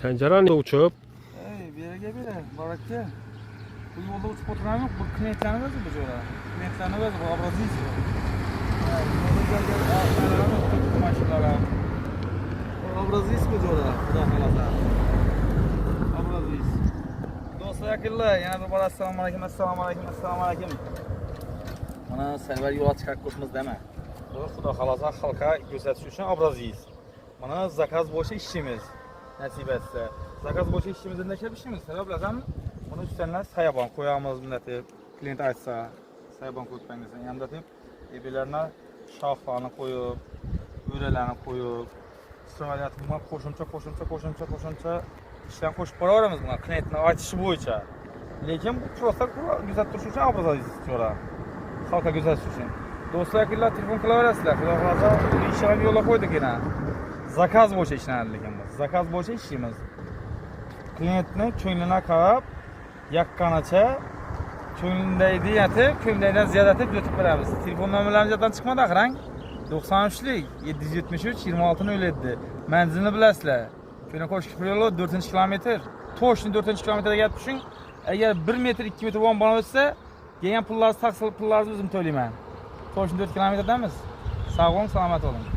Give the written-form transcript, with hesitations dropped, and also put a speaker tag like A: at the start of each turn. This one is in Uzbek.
A: Səncaran uçub.
B: Bir yerə belə, barakə. Bu yolda uçub oturan yox, bu klientlərini özü bu cora. Klientlərini özü bu abrazis. Yolda gəl, bu maşınlara. Abrazis bu cora, xuda xalasa. Abrazis. Dostlar yakırlar, yana bir bara assalamu aleykum, assalamu aleykum, assalamu aleykum. Bana Sərvər yola çıxaq qurtmuz demə. Xuda xalasa xalqa göstərişi üçün abrazis. Bana zakaz boşa işimiz. Nasip etse. Zakaz boşa işimizin ne şey işimiz. Sebeplerden bunu üstlerine sayaban koyağımız milleti. Klient açsa sayaban koyup bendesin. Yanında deyip birbirlerine şahlarını koyup, ürelerini koyup, sıralayatımlar koşunca işleyen koşup para varamız buna. Klientin açışı boyunca. Lakin bu prostak güzel duruşu için abrazal istiyorlar. Halka güzel duruşu. Dostlar yakırlar telefon kılaveresiler. Kılaveresiler. İnşallah yola koyduk yine. Zakaz boşa işlənirliğimiz. Zakaz boşa işimiz. Klientini köynünə qarab, yaqqanaça, köynündəydi yatıb, köynündəydən ziyadətib götürüb verəmiz. Telefon nömrələrimiz yaddan çıxmadı axıran. 93'lük 773 26'nı öyledi. Mənzilini biləsilər. Köynə Koşkipur yolu 4. kilometr. Toşun 4. kilometrdə gəlib düşün. Əgər 1 metr 2 metr olan bana versə, gələn pullarınızı bizim töyləyəm. Toşun 4 kilometrdəmiz. Sağ olun, salamat olun.